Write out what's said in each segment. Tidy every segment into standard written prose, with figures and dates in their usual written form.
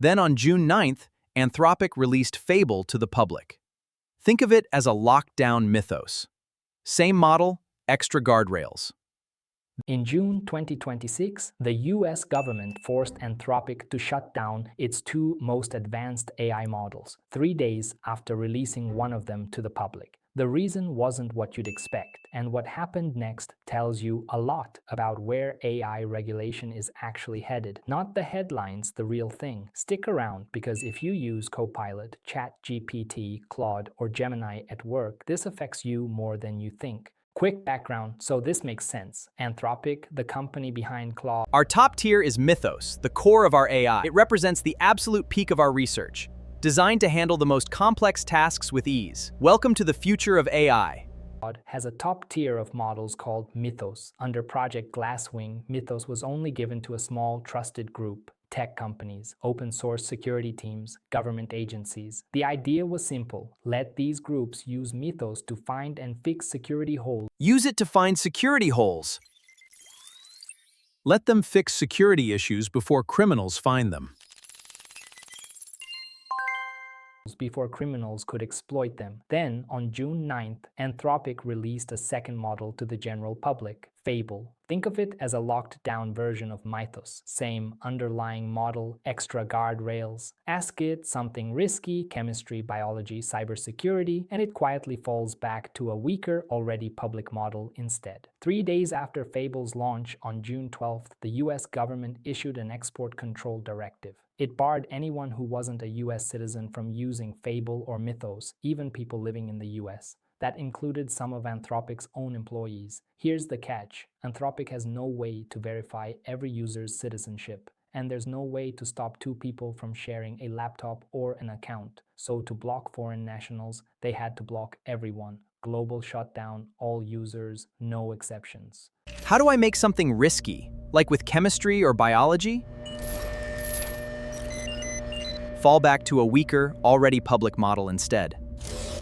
Then on June 9th, Anthropic released Fable to the public. Think of it as a locked-down mythos. Same model, extra guardrails. In June 2026, the US government forced Anthropic to shut down its two most advanced AI models, 3 days after releasing one of them to the public. The reason wasn't what you'd expect, and what happened next tells you a lot about where AI regulation is actually headed. Not the headlines, the real thing. Stick around, because if you use Copilot, ChatGPT, Claude, or Gemini at work, this affects you more than you think. Quick background, so this makes sense. Anthropic, the company behind Claude. Our top tier is Mythos, the core of our AI. It represents the absolute peak of our research, designed to handle the most complex tasks with ease. Welcome to the future of AI. Claude has a top tier of models called Mythos. Under Project Glasswing, Mythos was only given to a small, trusted group. Tech companies, open source security teams, government agencies. The idea was simple. Let these groups use Mythos to find and fix security holes. Use it to find security holes. Let them fix security issues before criminals find them. Before criminals could exploit them. Then, on June 9th, Anthropic released a second model to the general public, Fable. Think of it as a locked-down version of Mythos. Same underlying model, extra guardrails. Ask it something risky, chemistry, biology, cybersecurity, and it quietly falls back to a weaker, already public model instead. 3 days after Fable's launch, on June 12th, the US government issued an export control directive. It barred anyone who wasn't a US citizen from using Fable or Mythos, even people living in the US. That included some of Anthropic's own employees. Here's the catch. Anthropic has no way to verify every user's citizenship, and there's no way to stop two people from sharing a laptop or an account. So to block foreign nationals, they had to block everyone. Global shutdown, all users, no exceptions. How do I make something risky, like with chemistry or biology? Fall back to a weaker, already public model instead.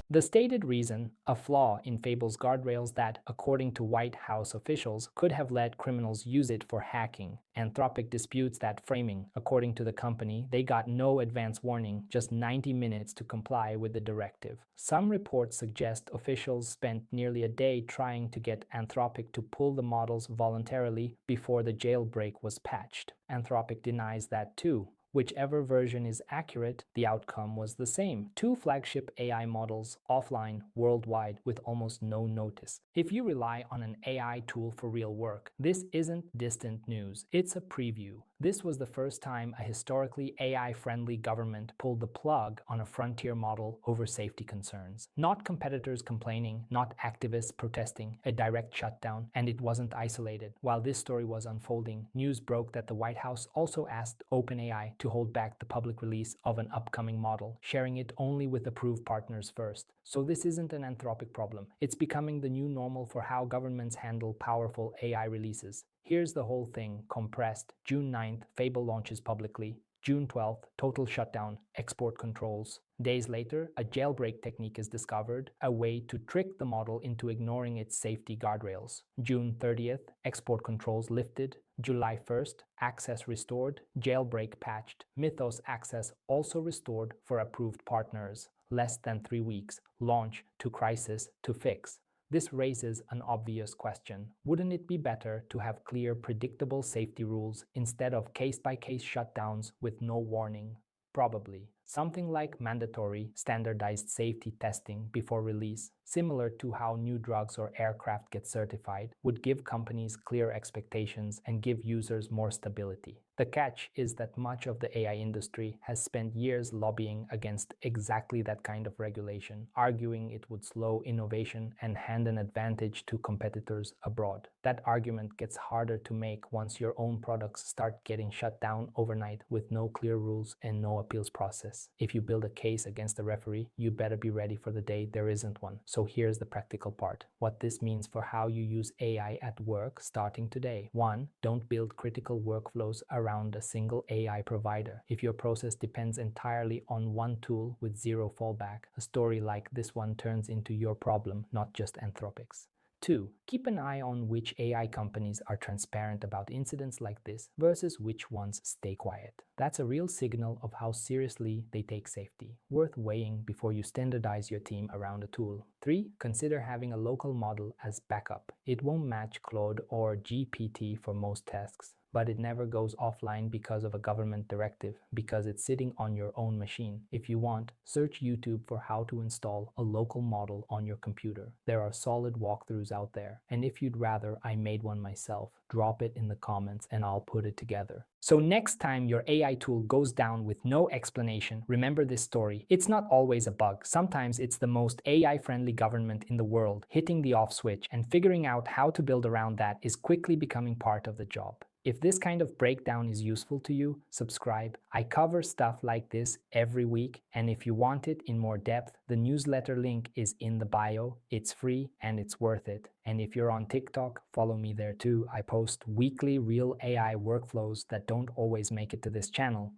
The stated reason, a flaw in Fable's guardrails that, according to White House officials, could have let criminals use it for hacking. Anthropic disputes that framing. According to the company, they got no advance warning, just 90 minutes to comply with the directive. Some reports suggest officials spent nearly a day trying to get Anthropic to pull the models voluntarily before the jailbreak was patched. Anthropic denies that too. Whichever version is accurate, the outcome was the same. Two flagship AI models offline worldwide with almost no notice. If you rely on an AI tool for real work, this isn't distant news, it's a preview. This was the first time a historically AI-friendly government pulled the plug on a frontier model over safety concerns. Not competitors complaining, not activists protesting, a direct shutdown, and it wasn't isolated. While this story was unfolding, news broke that the White House also asked OpenAI to hold back the public release of an upcoming model, sharing it only with approved partners first. So this isn't an Anthropic problem. It's becoming the new normal for how governments handle powerful AI releases. Here's the whole thing compressed. June 9th, Fable launches publicly. June 12th, total shutdown, export controls. Days later, a jailbreak technique is discovered, a way to trick the model into ignoring its safety guardrails. June 30th, export controls lifted. July 1st, access restored, jailbreak patched. Mythos access also restored for approved partners. Less than 3 weeks, launch to crisis to fix. This raises an obvious question. Wouldn't it be better to have clear, predictable safety rules instead of case-by-case shutdowns with no warning? Probably. Something like mandatory, standardized safety testing before release, similar to how new drugs or aircraft get certified, would give companies clear expectations and give users more stability. The catch is that much of the AI industry has spent years lobbying against exactly that kind of regulation, arguing it would slow innovation and hand an advantage to competitors abroad. That argument gets harder to make once your own products start getting shut down overnight with no clear rules and no appeals process. If you build a case against the referee, you better be ready for the day there isn't one. So here's the practical part. What this means for how you use AI at work starting today. 1. Don't build critical workflows around a single AI provider. If your process depends entirely on one tool with zero fallback, a story like this one turns into your problem, not just Anthropic's. 2. Keep an eye on which AI companies are transparent about incidents like this versus which ones stay quiet. That's a real signal of how seriously they take safety, worth weighing before you standardize your team around a tool. 3. Consider having a local model as backup. It won't match Claude or GPT for most tasks, but it never goes offline because of a government directive, because it's sitting on your own machine. If you want, search YouTube for how to install a local model on your computer. There are solid walkthroughs out there, and if you'd rather I made one myself, drop it in the comments and I'll put it together. So next time your AI tool goes down with no explanation, remember this story. It's not always a bug. Sometimes it's the most AI-friendly government in the world hitting the off switch, and figuring out how to build around that is quickly becoming part of the job. If this kind of breakdown is useful to you, subscribe. I cover stuff like this every week, and if you want it in more depth, the newsletter link is in the bio. It's free and it's worth it. And if you're on TikTok, follow me there too. I post weekly real AI workflows that don't always make it to this channel.